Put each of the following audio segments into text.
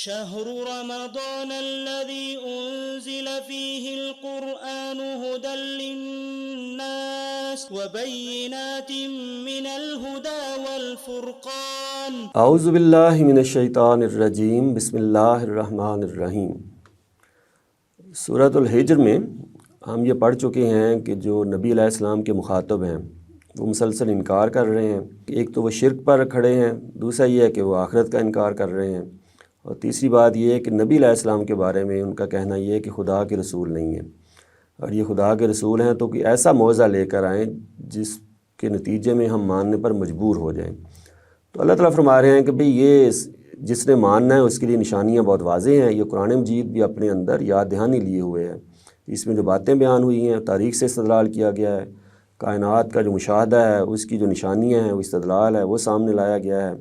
شهر رمضان الذي أنزل فيه القرآن هدى للناس وبينات من الهدى والفرقان اعوذ باللہ من الشیطان الرجیم بسم اللہ الرحمن الرحیم۔ سورۃ الحجر میں ہم یہ پڑھ چکے ہیں کہ جو نبی علیہ السلام کے مخاطب ہیں وہ مسلسل انکار کر رہے ہیں۔ ایک تو وہ شرک پر کھڑے ہیں، دوسرا یہ ہے کہ وہ آخرت کا انکار کر رہے ہیں، اور تیسری بات یہ ہے کہ نبی علیہ السلام کے بارے میں ان کا کہنا یہ ہے کہ خدا کے رسول نہیں ہیں، اور یہ خدا کے رسول ہیں تو کوئی ایسا معجزہ لے کر آئیں جس کے نتیجے میں ہم ماننے پر مجبور ہو جائیں۔ تو اللہ تعالیٰ فرما رہے ہیں کہ بھئی یہ جس نے ماننا ہے اس کے لیے نشانیاں بہت واضح ہیں۔ یہ قرآن مجید بھی اپنے اندر یاد دہانی لیے ہوئے ہے، اس میں جو باتیں بیان ہوئی ہیں، تاریخ سے استدلال کیا گیا ہے، کائنات کا جو مشاہدہ ہے اس کی جو نشانیاں ہیں، وہ استدلال ہے، وہ سامنے لایا گیا ہے،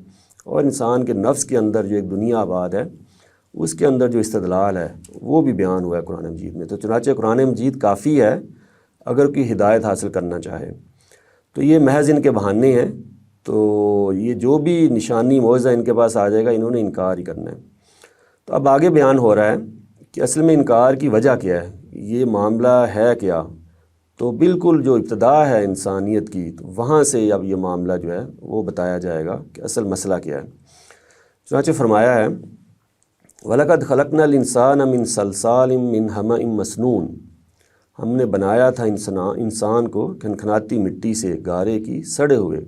اور انسان کے نفس کے اندر جو ایک دنیا آباد ہے اس کے اندر جو استدلال ہے وہ بھی بیان ہوا ہے قرآن مجید میں۔ تو چنانچہ قرآن مجید کافی ہے اگر کوئی ہدایت حاصل کرنا چاہے۔ تو یہ محض ان کے بہانے ہیں، تو یہ جو بھی نشانی معجزہ ان کے پاس آ جائے گا انہوں نے انکار ہی کرنا ہے۔ تو اب آگے بیان ہو رہا ہے کہ اصل میں انکار کی وجہ کیا ہے، یہ معاملہ ہے کیا۔ تو بالکل جو ابتدا ہے انسانیت کی، تو وہاں سے اب یہ معاملہ جو ہے وہ بتایا جائے گا کہ اصل مسئلہ کیا ہے۔ چنانچہ فرمایا ہے وَلَقَدْ خَلَقْنَا الْإِنسَانَ مِنْ صَلْصَالٍ مِّنْ حَمَإٍ مَّسْنُونٍ، ہم نے بنایا تھا انسان کو کھنکھناتی مٹی سے، گارے کی، سڑے ہوئے،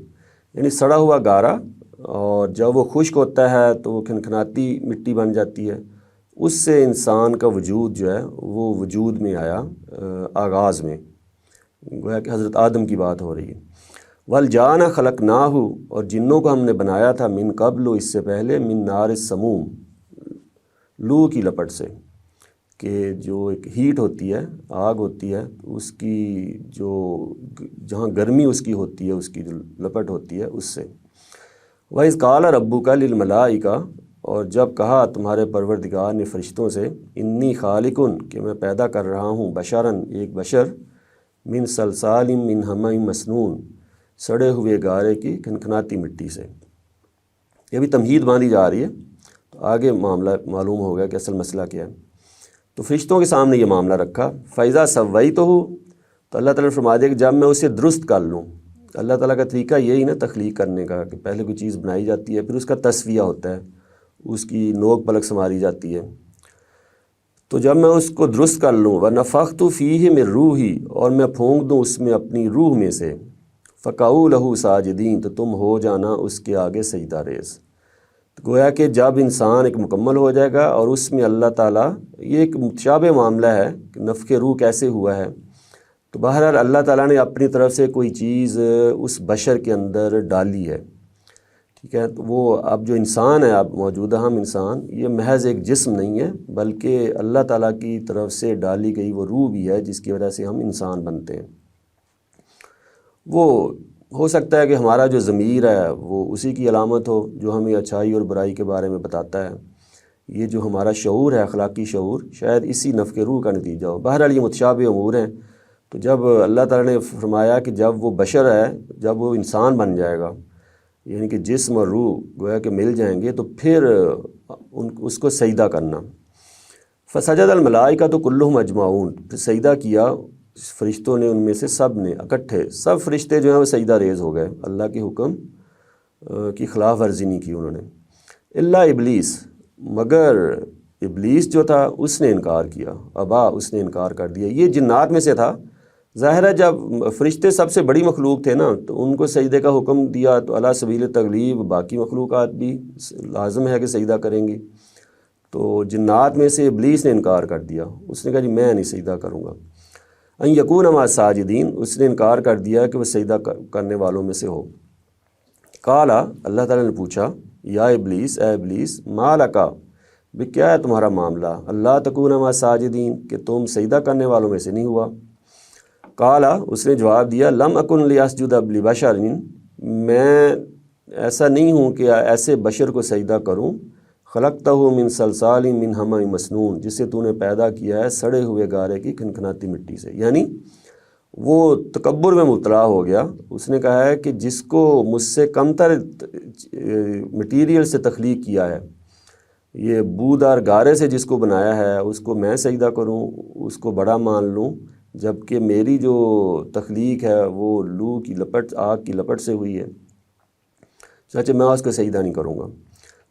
یعنی سڑا ہوا گارا، اور جب وہ خشک ہوتا ہے تو وہ کھنکھناتی مٹی بن جاتی ہے، اس سے انسان کا وجود جو ہے وہ وجود میں آیا آغاز میں، گویا کہ حضرت آدم کی بات ہو رہی ہے۔ وَالْجَانَ خَلَقْنَاهُ، اور جنوں کو ہم نے بنایا تھا مِن قبل، اس سے پہلے، مِن نار السموم، لو کی لپٹ سے، کہ جو ایک ہیٹ ہوتی ہے، آگ ہوتی ہے، اس کی جو جہاں گرمی اس کی ہوتی ہے، اس کی جو لپٹ ہوتی ہے اس سے۔ وَإِذْ قَالَ رَبُّكَ لِلْمَلَائِكَةِ، اور جب کہا تمہارے پروردگار نے فرشتوں سے، انی خالقٌ، کہ میں پیدا کر رہا ہوں، بشراً، ایک بشر، من صلصال من حمأ مسنون، سڑے ہوئے گارے کی کھنکھناتی مٹی سے۔ یہ بھی تمہید باندھی جا رہی ہے، تو آگے معاملہ معلوم ہو گیا کہ اصل مسئلہ کیا ہے۔ تو فرشتوں کے سامنے یہ معاملہ رکھا، فَإِذَا سَوَّيْتُهُ، تو اللہ تعالیٰ نے فرما دیا کہ جب میں اسے درست کر لوں۔ اللہ تعالیٰ کا طریقہ یہی نا تخلیق کرنے کا، کہ پہلے کوئی چیز بنائی جاتی ہے، پھر اس کا تسویہ ہوتا ہے، اس کی نوک پلک سنواری جاتی ہے۔ تو جب میں اس کو درست کر لوں، وَنَفَخْتُ فِيهِ مِن رُوحِي، اور میں پھونک دوں اس میں اپنی روح میں سے، فَقَعُوا لَهُ سَاجِدِينَ، تو تم ہو جانا اس کے آگے سجدہ ریز۔ تو گویا کہ جب انسان ایک مکمل ہو جائے گا، اور اس میں اللہ تعالیٰ، یہ ایک متشابہ معاملہ ہے کہ نفخ روح کیسے ہوا ہے، تو بہرحال اللہ تعالیٰ نے اپنی طرف سے کوئی چیز اس بشر کے اندر ڈالی ہے، ٹھیک ہے۔ تو وہ اب جو انسان ہے، اب موجودہ ہم انسان، یہ محض ایک جسم نہیں ہے، بلکہ اللہ تعالیٰ کی طرف سے ڈالی گئی وہ روح بھی ہے جس کی وجہ سے ہم انسان بنتے ہیں۔ وہ ہو سکتا ہے کہ ہمارا جو ضمیر ہے وہ اسی کی علامت ہو جو ہمیں اچھائی اور برائی کے بارے میں بتاتا ہے۔ یہ جو ہمارا شعور ہے، اخلاقی شعور، شاید اسی نفخ روح کا نتیجہ ہو۔ بہرحال یہ متشابہ امور ہیں۔ تو جب اللہ تعالیٰ نے فرمایا کہ جب وہ بشر ہے، جب وہ انسان بن جائے گا، یعنی کہ جسم اور روح گویا کہ مل جائیں گے، تو پھر اس کو سجدہ کرنا۔ فسجد الملائکۃ کلھم اجمعون، پھر سجدہ کیا فرشتوں نے، ان میں سے سب نے اکٹھے، سب فرشتے جو ہیں وہ سجدہ ریز ہو گئے، اللہ کے حکم کی خلاف ورزی نہیں کی انہوں نے۔ الا ابلیس، مگر ابلیس جو تھا اس نے انکار کیا، ابا، اس نے انکار کر دیا۔ یہ جنات میں سے تھا، ظاہر ہے جب فرشتے سب سے بڑی مخلوق تھے نا، تو ان کو سجدے کا حکم دیا، تو علی سبیل تغلیب باقی مخلوقات بھی لازم ہے کہ سجدہ کریں گی۔ تو جنات میں سے ابلیس نے انکار کر دیا، اس نے کہا جی میں نہیں سجدہ کروں گا۔ ان یکون مع الساجدین، اس نے انکار کر دیا کہ وہ سجدہ کرنے والوں میں سے ہو۔ قالا، اللہ تعالیٰ نے پوچھا، یا ابلیس، اے ابلیس، ما لکا، بھی کیا ہے تمہارا معاملہ، اللہ تکون مع الساجدین، کہ تم سجدہ کرنے والوں میں سے نہیں ہوا۔ قالا، اس نے جواب دیا، لم اکن لیسجد لبشر، میں ایسا نہیں ہوں کہ ایسے بشر کو سجدہ کروں، خلقتہ من صلصال من حمأ مسنون، جسے تو نے پیدا کیا ہے سڑے ہوئے گارے کی کھنکھناتی مٹی سے۔ یعنی وہ تکبر میں مبتلا ہو گیا، اس نے کہا ہے کہ جس کو مجھ سے کم تر مٹیریل سے تخلیق کیا ہے، یہ بودار گارے سے جس کو بنایا ہے اس کو میں سجدہ کروں، اس کو بڑا مان لوں، جبکہ میری جو تخلیق ہے وہ لو کی لپٹ، آگ کی لپٹ سے ہوئی ہے، چنانچہ میں اس کو سجدہ نہیں کروں گا۔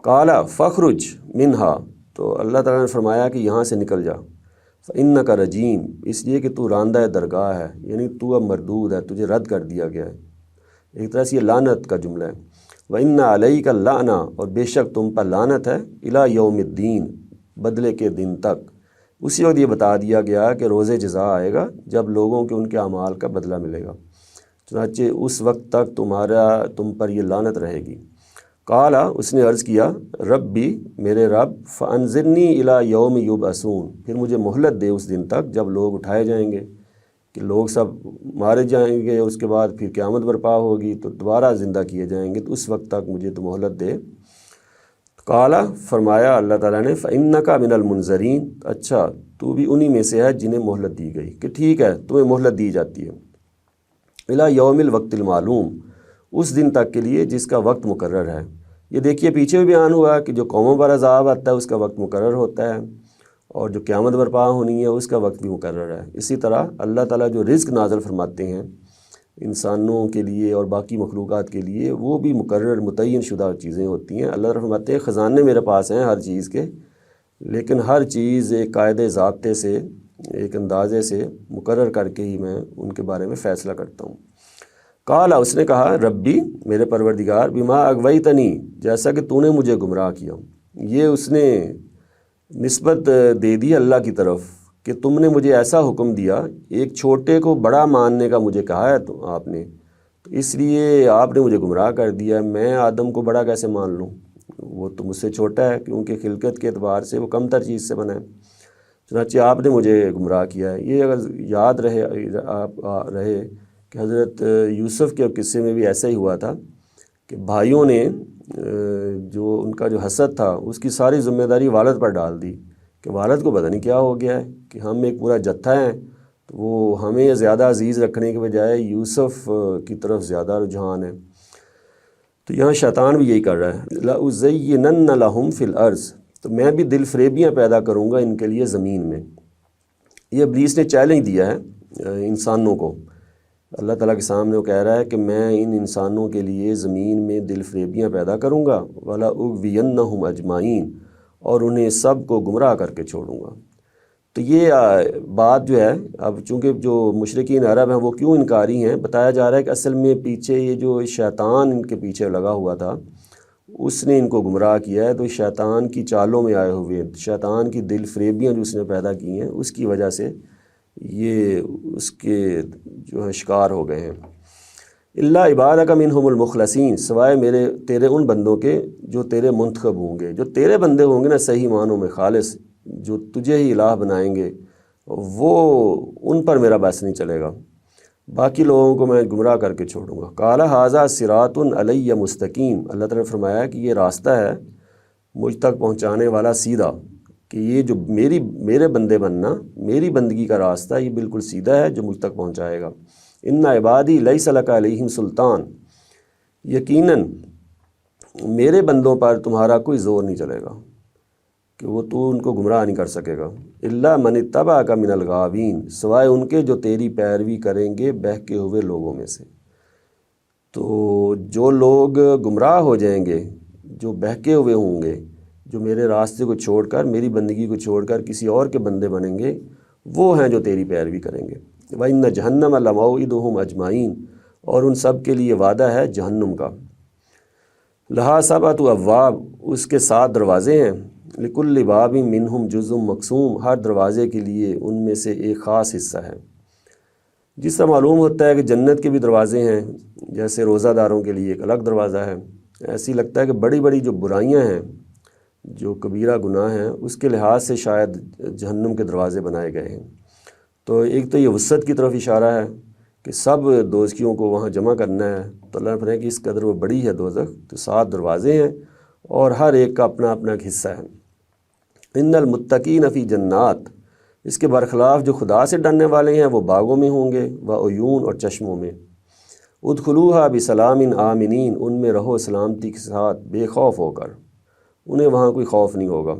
قالا فخرج منہا، تو اللہ تعالیٰ نے فرمایا کہ یہاں سے نکل جا، فإنک رجیم، اس لیے کہ تو راندہ درگاہ ہے، یعنی تو اب مردود ہے، تجھے رد کر دیا گیا ہے۔ ایک طرح سے یہ لعنت کا جملہ ہے۔ وَإِنَّ عَلَيْكَ اللَّعْنَ، اور بے شک تم پر لعنت ہے، إِلَى يَوْمِ الدِّينِ، بدلے کے دن تک۔ اسی وقت یہ بتا دیا گیا کہ روز جزا آئے گا جب لوگوں کے ان کے اعمال کا بدلہ ملے گا، چنانچہ اس وقت تک تم پر یہ لعنت رہے گی۔ قالا، اس نے عرض کیا، ربی، میرے رب، فانظرنی الی یوم یبعثون، پھر مجھے مہلت دے اس دن تک جب لوگ اٹھائے جائیں گے، کہ لوگ سب مارے جائیں گے، اس کے بعد پھر قیامت برپا ہوگی تو دوبارہ زندہ کیے جائیں گے، تو اس وقت تک مجھے تو مہلت دے۔ قالا، فرمایا اللہ تعالیٰ نے، فإنک من المنظرین، اچھا تو بھی انہی میں سے ہے جنہیں مہلت دی گئی، کہ ٹھیک ہے تمہیں مہلت دی جاتی ہے۔ الی یوم الوقت المعلوم، اس دن تک کے لیے جس کا وقت مقرر ہے۔ یہ دیکھیے پیچھے بھی بیان ہوا کہ جو قوموں پر عذاب آتا ہے اس کا وقت مقرر ہوتا ہے، اور جو قیامت برپا ہونی ہے اس کا وقت بھی مقرر ہے۔ اسی طرح اللہ تعالیٰ جو رزق نازل فرماتے ہیں انسانوں کے لیے اور باقی مخلوقات کے لیے، وہ بھی مقرر متعین شدہ چیزیں ہوتی ہیں۔ اللہ تعالیٰ فرماتے ہیں خزانے میرے پاس ہیں ہر چیز کے، لیکن ہر چیز ایک قاعدے ضابطے سے، ایک اندازے سے مقرر کر کے ہی میں ان کے بارے میں فیصلہ کرتا ہوں۔ قالا، اس نے کہا، ربی، میرے پروردگار، بما اغویتنی، جیسا کہ تو نے مجھے گمراہ کیا۔ یہ اس نے نسبت دے دی اللہ کی طرف کہ تم نے مجھے ایسا حکم دیا، ایک چھوٹے کو بڑا ماننے کا مجھے کہا ہے تو آپ نے، تو اس لیے آپ نے مجھے گمراہ کر دیا، میں آدم کو بڑا کیسے مان لوں، وہ تو مجھ سے چھوٹا ہے، کیونکہ خلقت کے اعتبار سے وہ کم تر چیز سے بنا ہے، چنانچہ آپ نے مجھے گمراہ کیا ہے۔ یہ اگر یاد رہے کہ حضرت یوسف کے قصے میں بھی ایسا ہی ہوا تھا کہ بھائیوں نے جو ان کا جو حسد تھا اس کی ساری ذمہ داری والد پر ڈال دی، کہ والد کو پتہ نہیں کیا ہو گیا ہے کہ ہم ایک پورا جتھا ہیں، تو وہ ہمیں زیادہ عزیز رکھنے کے بجائے یوسف کی طرف زیادہ رجحان ہے۔ تو یہاں شیطان بھی یہی کر رہا ہے، لَأُزَيِّنَنَّ لَهُمْ فِي الْأَرْضِ، تو میں بھی دل فریبیاں پیدا کروں گا ان کے لیے زمین میں۔ یہ ابلیس نے چیلنج دیا ہے انسانوں کو، اللہ تعالیٰ کے سامنے وہ کہہ رہا ہے کہ میں ان انسانوں کے لیے زمین میں دل فریبیاں پیدا کروں گا، وَلَأُغْوِيَنَّهُمْ أَجْمَعِينَ، اور انہیں سب کو گمراہ کر کے چھوڑوں گا۔ تو یہ بات جو ہے، اب چونکہ جو مشرکین عرب ہیں وہ کیوں انکاری ہیں، بتایا جا رہا ہے کہ اصل میں پیچھے یہ جو شیطان ان کے پیچھے لگا ہوا تھا اس نے ان کو گمراہ کیا ہے، تو شیطان کی چالوں میں آئے ہوئے، شیطان کی دل فریبیاں جو اس نے پیدا کی ہیں اس کی وجہ سے یہ اس کے جو ہے شکار ہو گئے ہیں۔ الا عبادک منہم المخلصین، سوائے تیرے ان بندوں کے جو تیرے منتخب ہوں گے، جو تیرے بندے ہوں گے نا صحیح معنوں میں خالص، جو تجھے ہی الہ بنائیں گے، وہ ان پر میرا بس نہیں چلے گا، باقی لوگوں کو میں گمراہ کر کے چھوڑوں گا۔ قال ھذا صراط علی مستقیم، اللہ تعالیٰ نے فرمایا کہ یہ راستہ ہے مجھ تک پہنچانے والا سیدھا، کہ یہ جو میرے بندے بننا، میری بندگی کا راستہ یہ بالکل سیدھا ہے جو مجھ تک پہنچائے گا۔ ان عبادی لیس لک علیہم سلطان، یقیناً میرے بندوں پر تمہارا کوئی زور نہیں چلے گا کہ وہ تو ان کو گمراہ نہیں کر سکے گا۔ الا من اتبعک من الغاوین، سوائے ان کے جو تیری پیروی کریں گے بہکے ہوئے لوگوں میں سے۔ تو جو لوگ گمراہ ہو جائیں گے، جو بہکے ہوئے ہوں گے، جو میرے راستے کو چھوڑ کر، میری بندگی کو چھوڑ کر کسی اور کے بندے بنیں گے، وہ ہیں جو تیری پیروی کریں گے۔ وَإِنَّ جَهَنَّمَ لَمَوْعِدُهُمْ أَجْمَعِينَ، اور ان سب کے لیے وعدہ ہے جہنم کا۔ لَهَا سَبْعَةُ أَبْوَابٍ، اس کے 7 دروازے ہیں۔ لِكُلِّ بَابٍ مِّنْهُمْ جُزْءٌ مَقْسُومٌ، ہر دروازے کے لیے ان میں سے ایک خاص حصہ ہے۔ جس طرح معلوم ہوتا ہے کہ جنت کے بھی دروازے ہیں، جیسے روزہ داروں کے لیے ایک الگ دروازہ ہے، ایسی لگتا ہے کہ بڑی بڑی جو برائیاں ہیں، جو کبیرہ گناہ ہیں، اس کے لحاظ سے شاید جہنم کے دروازے بنائے گئے ہیں۔ تو ایک تو یہ وسعت کی طرف اشارہ ہے کہ سب دوزخیوں کو وہاں جمع کرنا ہے، تو اللہ نے فرمایا کہ اس قدر وہ بڑی ہے دوزخ، تو 7 دروازے ہیں اور ہر ایک کا اپنا اپنا ایک حصہ ہے۔ ان المتقین فی جنات، اس کے برخلاف جو خدا سے ڈرنے والے ہیں وہ باغوں میں ہوں گے، وعیون، اور چشموں میں۔ ادخلوها بسلام آمنین، ان میں رہو سلامتی کے ساتھ بے خوف ہو کر۔ انہیں وہاں کوئی خوف نہیں ہوگا۔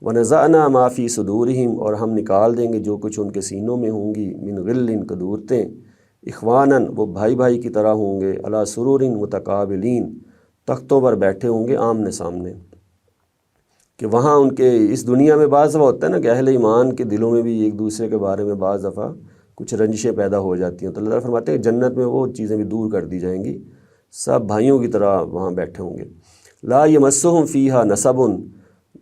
وَنَزَعْنَا مَا فِي صُدُورِهِمْ، اور ہم نکال دیں گے جو کچھ ان کے سینوں میں ہوں گی، من غل کدورتیں، اخواناً وہ بھائی بھائی کی طرح ہوں گے، علی سرور متقابلین تختوں پر بیٹھے ہوں گے آمنے سامنے۔ کہ وہاں ان کے اس دنیا میں بعض دفعہ ہوتا ہے نا کہ اہل ایمان کے دلوں میں بھی ایک دوسرے کے بارے میں بعض دفعہ کچھ رنجشیں پیدا ہو جاتی ہیں، تو اللہ تعالیٰ فرماتے ہیں کہ جنت میں وہ چیزیں بھی دور کر دی جائیں گی، سب بھائیوں کی طرح وہاں بیٹھے ہوں گے۔ لا یمسہم فیہا نصب،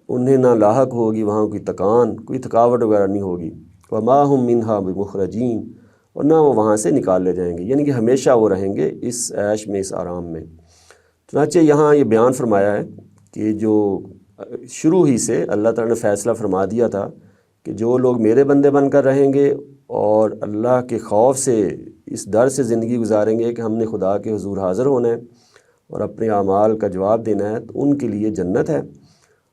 انہیں نہ لاحق ہوگی وہاں کوئی تکان، کوئی تھکاوٹ وغیرہ نہیں ہوگی۔ وما ہم منہا بمخرجین، اور نہ وہ وہاں سے نکال لے جائیں گے، یعنی کہ ہمیشہ وہ رہیں گے اس عیش میں، اس آرام میں۔ چنانچہ یہاں یہ بیان فرمایا ہے کہ جو شروع ہی سے اللہ تعالیٰ نے فیصلہ فرما دیا تھا کہ جو لوگ میرے بندے بن کر رہیں گے اور اللہ کے خوف سے، اس ڈر سے زندگی گزاریں گے کہ ہم نے خدا کے حضور حاضر ہونا ہے اور اپنے اعمال کا جواب دینا ہے، تو ان کے لیے جنت ہے۔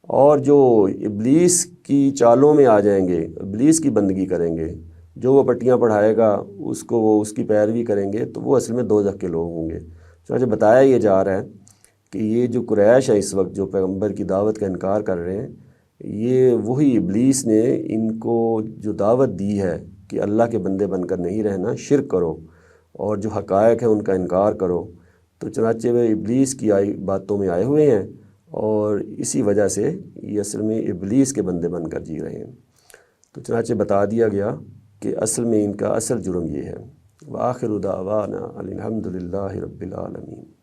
اور جو ابلیس کی چالوں میں آ جائیں گے، ابلیس کی بندگی کریں گے، جو وہ پٹیاں پڑھائے گا اس کو وہ اس کی پیروی کریں گے، تو وہ اصل میں دوزخ کے لوگ ہوں گے۔ چنانچہ بتایا یہ جا رہا ہے کہ یہ جو قریش ہے اس وقت جو پیغمبر کی دعوت کا انکار کر رہے ہیں، یہ وہی ابلیس نے ان کو جو دعوت دی ہے کہ اللہ کے بندے بن کر نہیں رہنا، شرک کرو اور جو حقائق ہیں ان کا انکار کرو، تو چنانچہ وہ ابلیس کی باتوں میں آئے ہوئے ہیں اور اسی وجہ سے یہ اصل میں ابلیس کے بندے بن کر جی رہے ہیں۔ تو چنانچہ بتا دیا گیا کہ اصل میں ان کا اصل جرم یہ ہے۔ وآخر دعوانا الحمد للہ رب العالمین۔